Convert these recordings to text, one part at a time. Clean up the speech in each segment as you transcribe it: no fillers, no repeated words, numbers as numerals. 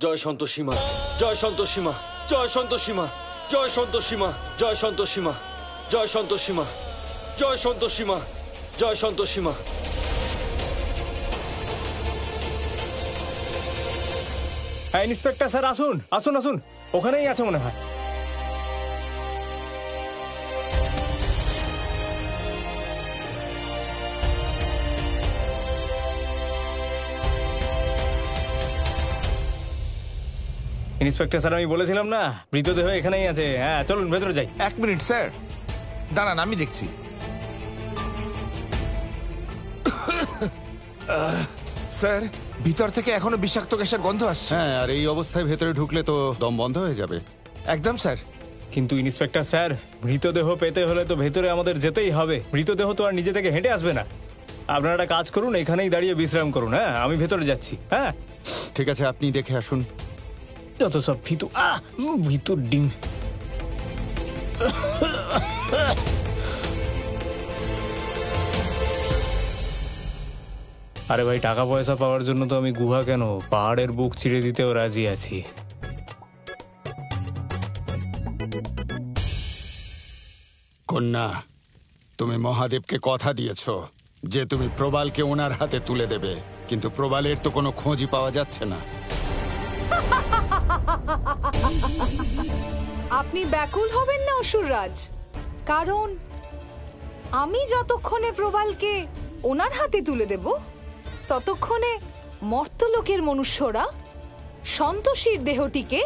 জয় সন্তোষীমা, জয় সন্তোষীমা, জয় সন্তোষীমা, জয় সন্তোষীমা, জয় সন্তোষীমা, জয় সন্তোষীমা, জয় সন্তোষীমা, জয় সন্তোষীমা। হ্যাঁ inspector sir, আসুন আসুন আসুন, ওখানেই আছে মনে হয়। ইন্সপেক্টর স্যার, আমি বলেছিলাম না মৃতদেহ এখানেই আছে। হ্যাঁ চলুন ভেতরে যাই। 1 মিনিট স্যার, দাঁড়ান আমি দেখছি। স্যার, ভিতর থেকে এখনো বিষাক্ত গ্যাসের গন্ধ আসছে। হ্যাঁ, আর এই অবস্থায় ভেতরে ঢুকলে তো দম বন্ধ হয়ে যাবে। একদম স্যার। কিন্তু ইন্সপেক্টর স্যার, মৃতদেহ পেতে হলে তো ভেতরে আমাদের যেতেই হবে। মৃতদেহ তো আর নিজে থেকে হেঁটে আসবে না। আপনারা একটা কাজ করুন, এখানেই দাঁড়িয়ে বিশ্রাম করুন। হ্যাঁ আমি ভেতরে যাচ্ছি। হ্যাঁ ঠিক আছে, আপনি দেখে আসুন। যত সব ভিতু ভিতুর ডিম। আরে ভাই, টাকা পয়সা পাওয়ার জন্য তো আমি গুহা কেন, পাহাড়ের বুক চিরে দিতেও রাজি আছি। কন্যা, তুমি মহাদেবকে কথা দিয়েছ যে তুমি প্রবালকে ওনার হাতে তুলে দেবে, কিন্তু প্রবালের তো কোনো খোঁজই পাওয়া যাচ্ছে না। আপনি ব্যাকুল হবেন না অসুররাজ, কারণ আমি যতক্ষণে প্রবালকে ওনার হাতে তুলে দেব ততক্ষণে মর্তলোকের মনুষ্যরা সন্তোষীর দেহটিকে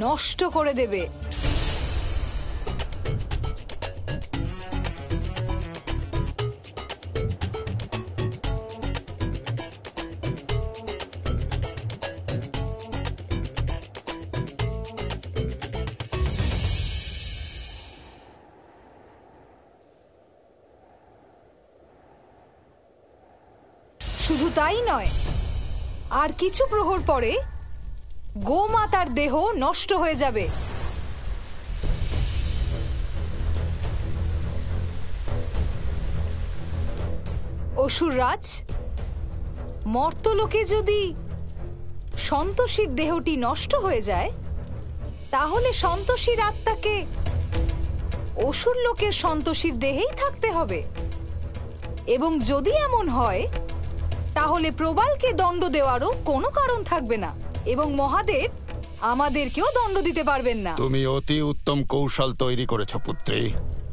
নষ্ট করে দেবে। শুধু তাই নয়, আর কিছু প্রহর পরে গোমাতার দেহ নষ্ট হয়ে যাবে। অসুররাজ, মর্তলোকে যদি সন্তোষীর দেহটি নষ্ট হয়ে যায় তাহলে সন্তোষীর আত্মাকে অসুর লোকের সন্তোষীর দেহেই থাকতে হবে। এবং যদি এমন হয় তাহলে প্রবালকে দণ্ড দেওয়ারও কোনো কারণ থাকবে না, এবং মহাদেব আমাদেরকেও দণ্ড দিতে পারবেন না। তুমি অতি উত্তম কৌশল তৈরি করেছো পুত্রী।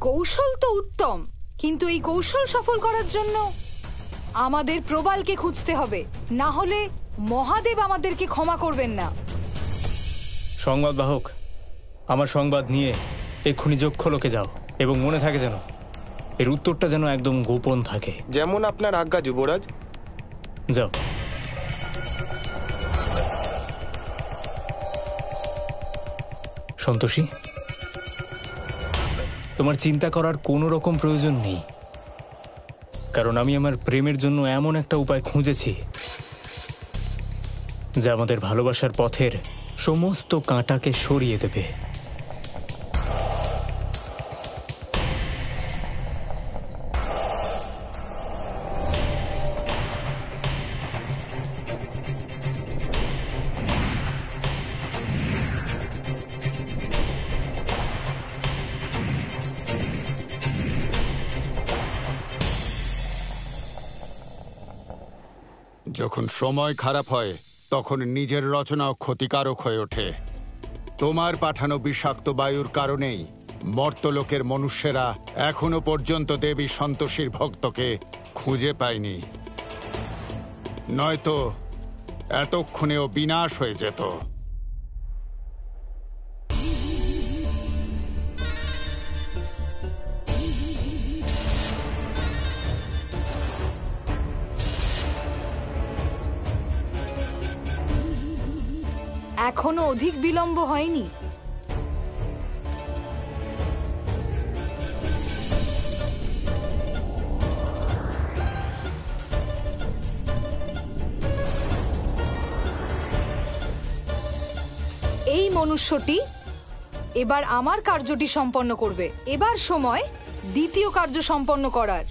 কৌশল তো উত্তম, কিন্তু এই কৌশল সফল করার জন্য আমাদের প্রবালকে খুঁজতে হবে, না হলে মহাদেব আমাদেরকে ক্ষমা করবেন না। সংবাদ বাহক, আমার সংবাদ নিয়ে এক্ষুনি যক্ষলোকে যাও, এবং মনে থাকে যেন এর উত্তরটা যেন একদম গোপন থাকে। যেমন আপনার আজ্ঞা যুবরাজ। যাও। সন্তোষী, তোমার চিন্তা করার কোনো রকম প্রয়োজন নেই, কারণ আমি আমার প্রেমের জন্য এমন একটা উপায় খুঁজেছি যা আমাদের ভালোবাসার পথের সমস্ত কাঁটাকে সরিয়ে দেবে। যখন সময় খারাপ হয় তখন নিজের রচনাও ক্ষতিকারক হয়ে ওঠে। তোমার পাঠানো বিষাক্ত বায়ুর কারণেই মর্তলোকের মনুষ্যেরা এখনো পর্যন্ত দেবী সন্তোষীর ভক্তকে খুঁজে পায়নি, নয়তো এতক্ষণেও বিনাশ হয়ে যেত। এখনো অধিক বিলম্ব হয়নি। এই মনুষ্যটি এবার আমার কার্যটি সম্পন্ন করবে। এবার সময় দ্বিতীয় কার্য সম্পন্ন করার,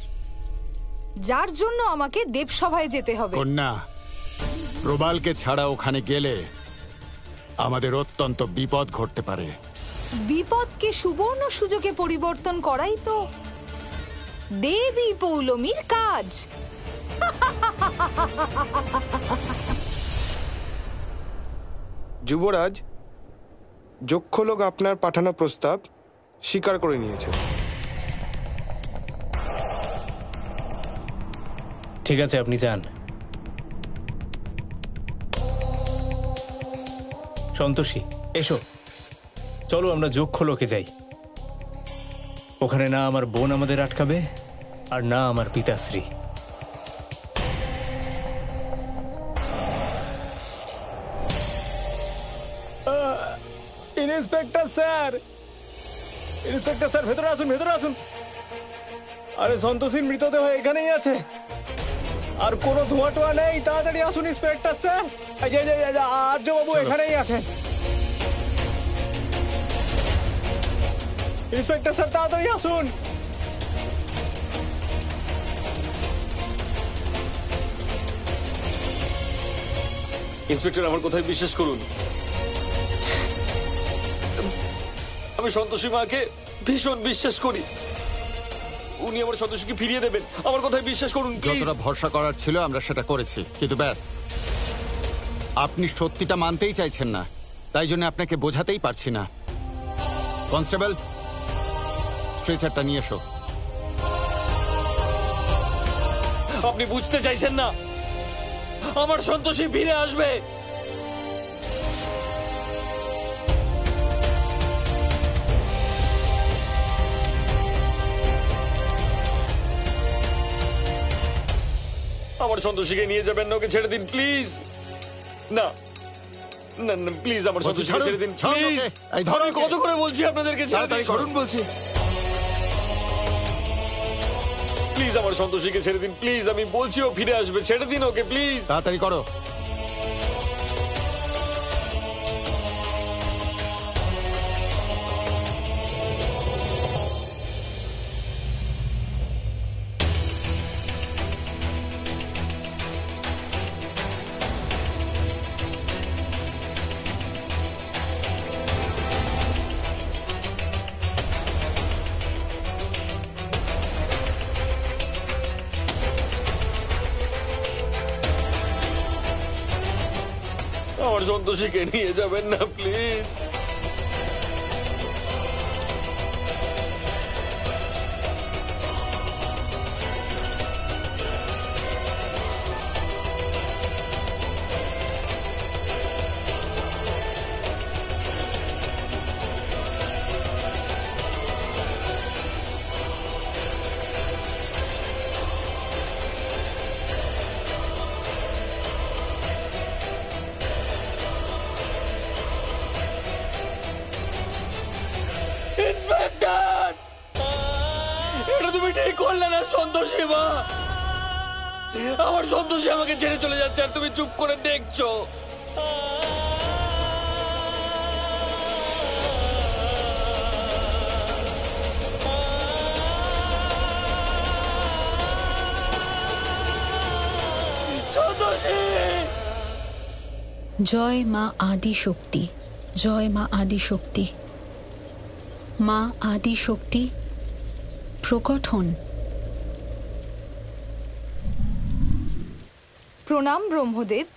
যার জন্য আমাকে দেবসভায় যেতে হবে। কন্যা, প্রবালকে ছাড়া ওখানে গেলে আমাদের অত্যন্ত বিপদ ঘটতে পারে। বিপদকে সুবর্ণ সুযোগে পরিবর্তন করাই তো দেবী পৌলমীর কাজ। যুবরাজ, যক্ষ লোক আপনার পাঠানো প্রস্তাব স্বীকার করে নিয়েছে। ঠিক আছে, আপনি যান। সন্তোষী, এসো, চলো আমরা যক্ষ লোকে যাই। ওখানে না আমার বোন আমাদের আটকাবে, আর না আমার পিতাশ্রী। ইন্সপেক্টর স্যার, ইন্সপেক্টর স্যার, ভেতরে আসুন, ভেতরে আসুন। আরে সন্তোষীর মৃতদেহ এখানেই আছে, আর কোনো ধোঁয়া টোয়া নেই। তাড়াতাড়ি আসুন ইন্সপেক্টর স্যার। আর্য বাবু এখানেই আছেন। ইন্সপেক্টর স্যার, তাড়াতাড়ি আসুন। ইন্সপেক্টর, আমার কথায় বিশ্বাস করুন, আমি সন্তোষী মাকে ভীষণ বিশ্বাস করি। উনি আমার সন্তোষীকে ফিরিয়ে দেবেন, আমার কথায় বিশ্বাস করুন প্লিজ। যতটা ভরসা করার ছিল আমরা সেটা করেছি, কিন্তু ব্যাস আপনি সত্যিটা মানতেই চাইছেন না, তাই জন্য আপনাকে বোঝাতেই পারছি না। কনস্টেবল, স্ট্রেচারটা নিয়ে এসো। আপনি বুঝতে চাইছেন না, আমার সন্তোষী ফিরে আসবে। আমার সন্তোষীকে নিয়ে যাবেন না, ওকে ছেড়ে দিন প্লিজ। না না না, প্লিজ আমার সন্তোষীকে ছেড়ে দিন প্লিজ। এই ধরো, আমি কত করে বলছি আপনাদেরকে ছেড়ে দিন, করুন বলছি। প্লিজ আমার সন্তোষীকে ছেড়ে দিন প্লিজ। আমি বলছি ও ফিরে আসবে, ছেড়ে দিন ওকে প্লিজ। তাড়াতাড়ি করো। আমার সন্তোষীকে নিয়ে যাবেন না প্লিজ। ইন্সপেক্টর, এটা তুমি ঠিক করলে না সন্তোষী মা। আমার সন্তোষী আমাকে ছেড়ে চলে যাচ্ছে আর তুমি চুপ করে দেখছো। সন্তোষী, জয় মা আদি শক্তি, জয় মা আদি শক্তি। মা আদি শক্তি প্রকট হন। প্রণাম ব্রহ্মদেব।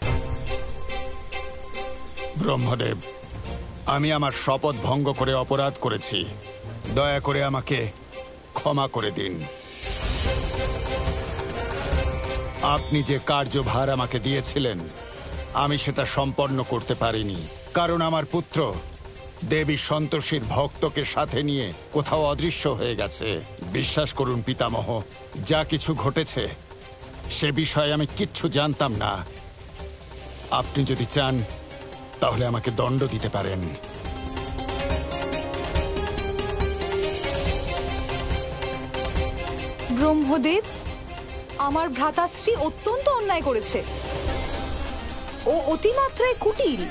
ব্রহ্মদেব, আমি আমার শপথ ভঙ্গ করে অপরাধ করেছি, দয়া করে আমাকে ক্ষমা করে দিন। আপনি যে কার্যভার আমাকে দিয়েছিলেন আমি সেটা সম্পন্ন করতে পারিনি, কারণ আমার পুত্র দেবী সন্তোষীর ভক্তকে সাথে নিয়ে কোথাও অদৃশ্য হয়ে গেছে। বিশ্বাস করুন পিতামহ, যা কিছু ঘটেছে সে বিষয়ে আমি কিচ্ছু জানতাম না। আপনি যদি চান তাহলে আমাকে দণ্ড দিতে পারেন। ব্রহ্মদেব, আমার ভ্রাতাশ্রী অত্যন্ত অন্যায় করেছে। ও অতিমাত্রায় কুটিল।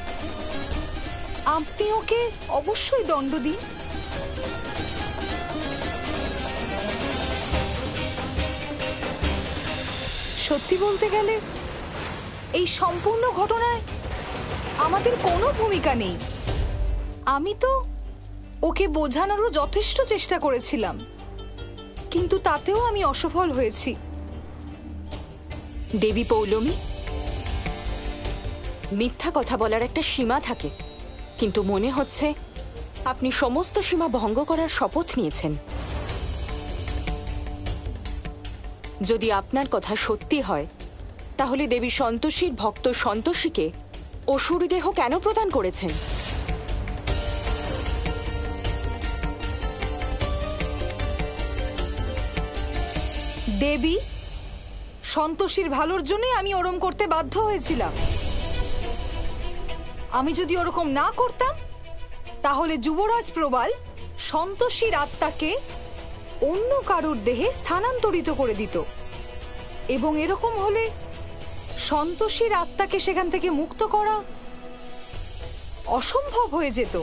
আপনি ওকে অবশ্যই দণ্ড দিন। সত্যি বলতে গেলে এই সম্পূর্ণ ঘটনায় আমাদের কোনো ভূমিকা নেই। আমি তো ওকে বোঝানোরও যথেষ্ট চেষ্টা করেছিলাম, কিন্তু তাতেও আমি অসফল হয়েছি। দেবী পৌলমী, মিথ্যা কথা বলার একটা সীমা থাকে, কিন্তু মনে হচ্ছে আপনি সমস্ত সীমা ভঙ্গ করার শপথ নিয়েছেন। যদি আপনার কথা সত্যি হয়, তাহলে দেবী সন্তোষীর ভক্ত সন্তোষীকে অসুর দেহ কেন প্রদান করেছেন? দেবী সন্তোষীর ভালোর জন্যই আমি ওরম করতে বাধ্য হয়েছিলাম। আমি যদি ওরকম না করতাম, তাহলে যুবরাজ প্রবাল সন্তোষীর আত্মাকে অন্য কারুর দেহে স্থানান্তরিত করে দিত, এবং এরকম হলে সন্তোষীর আত্মাকে সেখান থেকে মুক্ত করা অসম্ভব হয়ে যেত।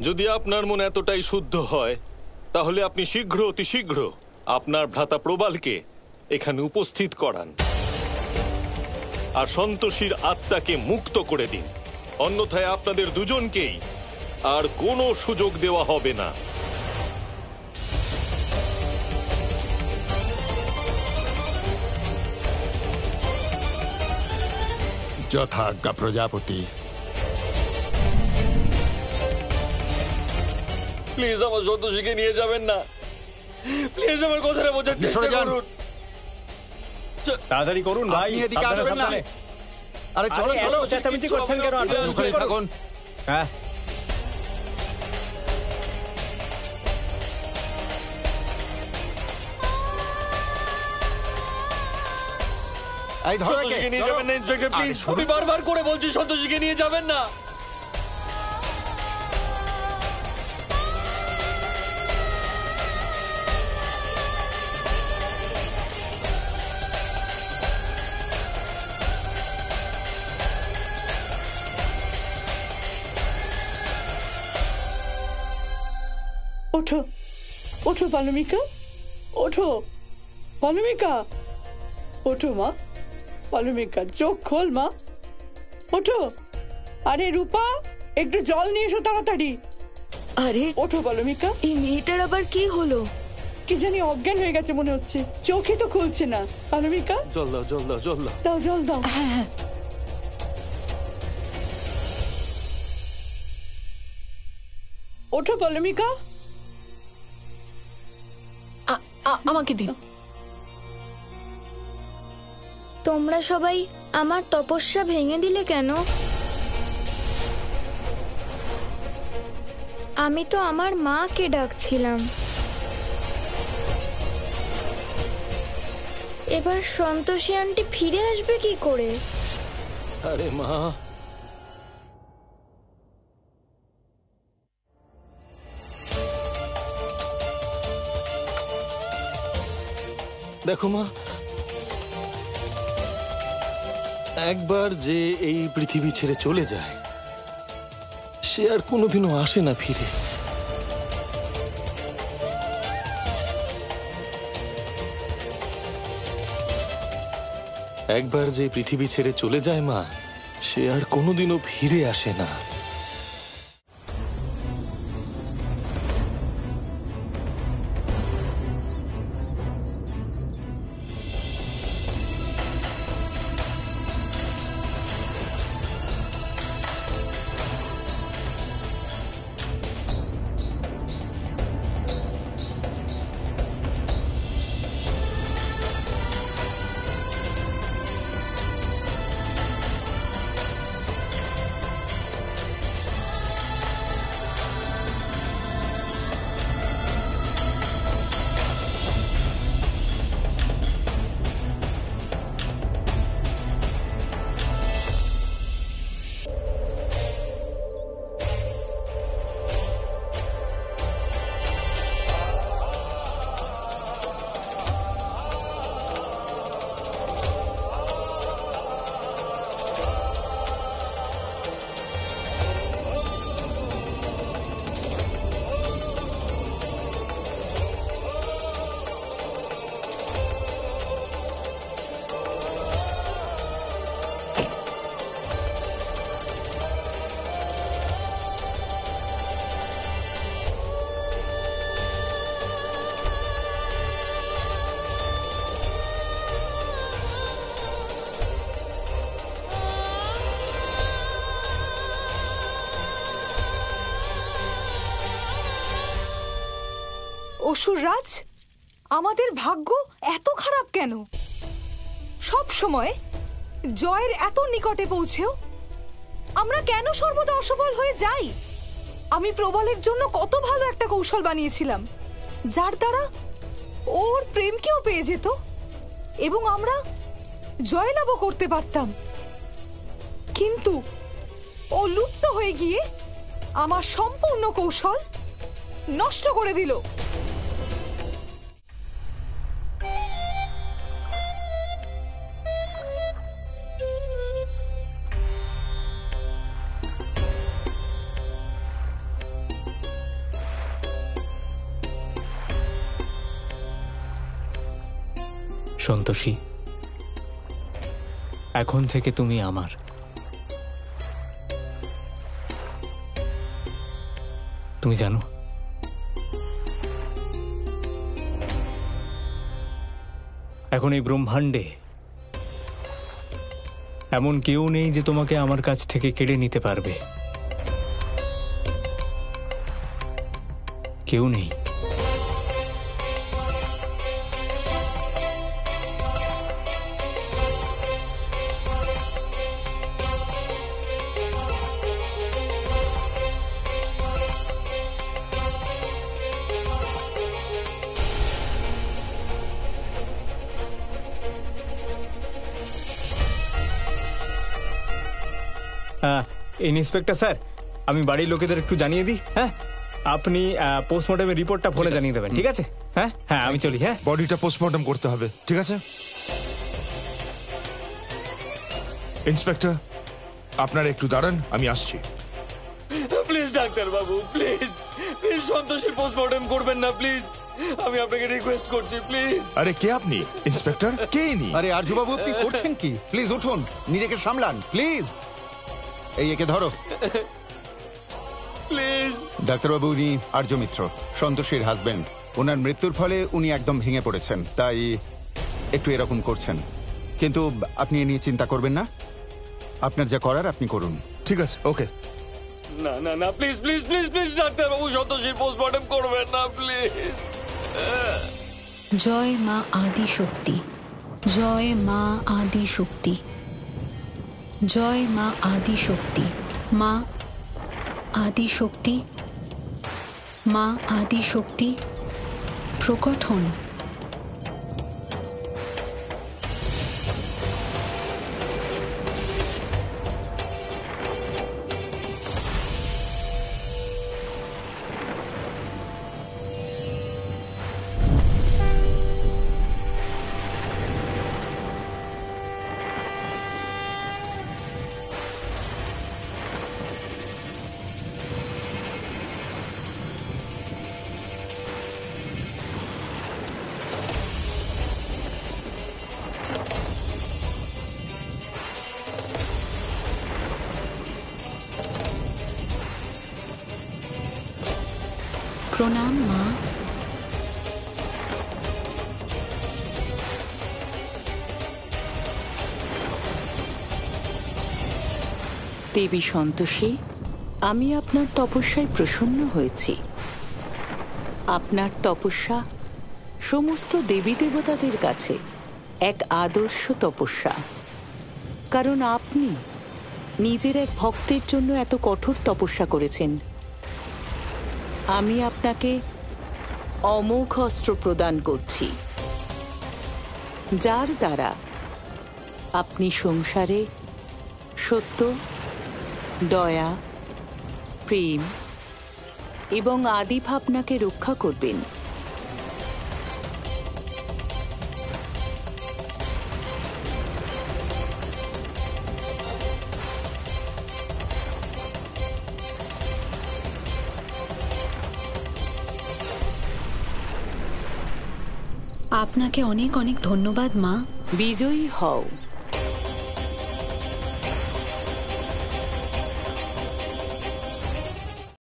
যদি আপনার মন এতটাই শুদ্ধ হয়, তাহলে আপনি শীঘ্র অতি শীঘ্র আপনার ভ্রাতা প্রবালকে এখানে উপস্থিত করান আর সন্তোষীর আত্মাকে মুক্ত করে দিন। অন্যথায় আপনাদের দুজনকেই আর কোনো সুযোগ দেওয়া হবে না। যথাজ্ঞা প্রজাপতি। প্লিজ আমার সন্তোষীকে নিয়ে যাবেন না, প্লিজ আমার কথাটা বোঝার চেষ্টা সরে যান। করুন। তাড়াতাড়ি করুন ভাই, আপনি এদিকে সাবধানে, আসবেন না। সাবধানে। আরে চলো আরে, চলো, এত চেঁচামেচি করছেন কেন? আপনি ওখানে থাকুন। হ্যাঁ, এই ধরো একে, সন্তোষীকে নিয়ে ধরো। যাবেন না ইন্সপেক্টর, আরে প্লিজ। শুনুন আমি তো। বারবার করে বলছি সন্তোষীকে নিয়ে যাবেন না। ওঠো, ওঠো পালমিকা, ওঠো পালমিকা, ওঠো মা, পালমিকা চোখ খোল মা, ওঠো। আরে রূপা, একটু জল নিয়ে এসো তাড়াতাড়ি। আরে ওঠো পালমিকা। এই মেয়েটার আবার কি হলো? কি জানি অজ্ঞান হয়ে গেছে মনে হচ্ছে, চোখে তো খুলছে না। পালমিকা জল দাও, জল দাও, জল দাও। দাও, জল দাও। হ্যাঁ হ্যাঁ, ওঠো পালমিকা। আমাকে দিন। তোমরা সবাই আমার তপস্যা ভেঙে দিলে কেন? আমি তো আমার মাকে ডাকছিলাম। এবার সন্তোষী আন্টি ফিরে আসবে কি করে? আরে মা, দেখো মা, একবার যে এই পৃথিবী ছেড়ে চলে যায়, সে আর কোনোদিনও আসে না ফিরে। একবার যে পৃথিবী ছেড়ে চলে যায় মা, সে আর কোনোদিনও ফিরে আসে না। অসুররাজ, আমাদের ভাগ্য এত খারাপ কেন? সব সময় জয়ের এত নিকটে পৌঁছেও আমরা কেন সর্বদা অসফল হয়ে যাই? আমি প্রবলের জন্য কত ভালো একটা কৌশল বানিয়েছিলাম, যার দ্বারা ওর প্রেমকেও পেয়ে যেত এবং আমরা জয়লাভও করতে পারতাম। কিন্তু ও লুপ্ত হয়ে গিয়ে আমার সম্পূর্ণ কৌশল নষ্ট করে দিল। সন্তোষী, এখন থেকে তুমি আমার। তুমি জানো, এখন এই ব্রহ্মাণ্ডে এমন কেউ নেই যে তোমাকে আমার কাছ থেকে কেড়ে নিতে পারবে। কেউ নেই। ইন্সপেক্টর স্যার, আমি বাড়ির লোকেদের একটু জানিয়ে দিই। হ্যাঁ, আপনি পোস্টমর্টমের রিপোর্টটা ফোনে জানিয়ে দেবেন, ঠিক আছে? হ্যাঁ হ্যাঁ, আমি চলি। হ্যাঁ, বডিটা পোস্টমর্টম করতে হবে, ঠিক আছে? ইন্সপেক্টর, আপনারা একটু দাঁড়ান, আমি আসছি। Please doctor Babu, please please সন্তোষীর post-mortem করবেন না, প্লিজ। আমি আপনাকে রিকোয়েস্ট করছি, প্লিজ। আরে কে আপনি ইন্সপেক্টর? কে ইনি? আরে আর্যবাবু, আপনি করছেন কি? প্লিজ উঠুন, নিজেকে সামলান প্লিজ। এই একে ধরো প্লিজ। ডাক্তারবাবু, উনি আর্য মিত্র, সন্তোষীর হাজবেন্ড। ওনার মৃত্যুর ফলে উনি একদম ভেঙে পড়েছেন, তাই একটু এরকম করছেন। কিন্তু আপনি এ নিয়ে চিন্তা করবেন না, আপনার যা করার আপনি করুন। ঠিক আছে, ওকে। না না না, please please please please doctor Babu, সন্তোষীর post-mortem করবেন না, প্লিজ। জয় মা আদি শক্তি, জয় মা আদি শক্তি, জয় মা আদি শক্তি, মা আদি শক্তি, মা আদি শক্তি প্রকট হন। প্রণাম মা। দেবী সন্তোষী, আমি আপনার তপস্যায় প্রসন্ন হয়েছি। আপনার তপস্যা সমস্ত দেবী দেবতাদের কাছে এক আদর্শ তপস্যা, কারণ আপনি নিজের এক ভক্তের জন্য এত কঠোর তপস্যা করেছেন। আমি আপনাকে অমোঘ অস্ত্র প্রদান করছি, যার দ্বারা আপনি সংসারে সত্য, দয়া, প্রেম এবং আদি ভাবনাকে রক্ষা করবেন। আপনাকে অনেক অনেক ধন্যবাদ মা। বিজয়ী হও।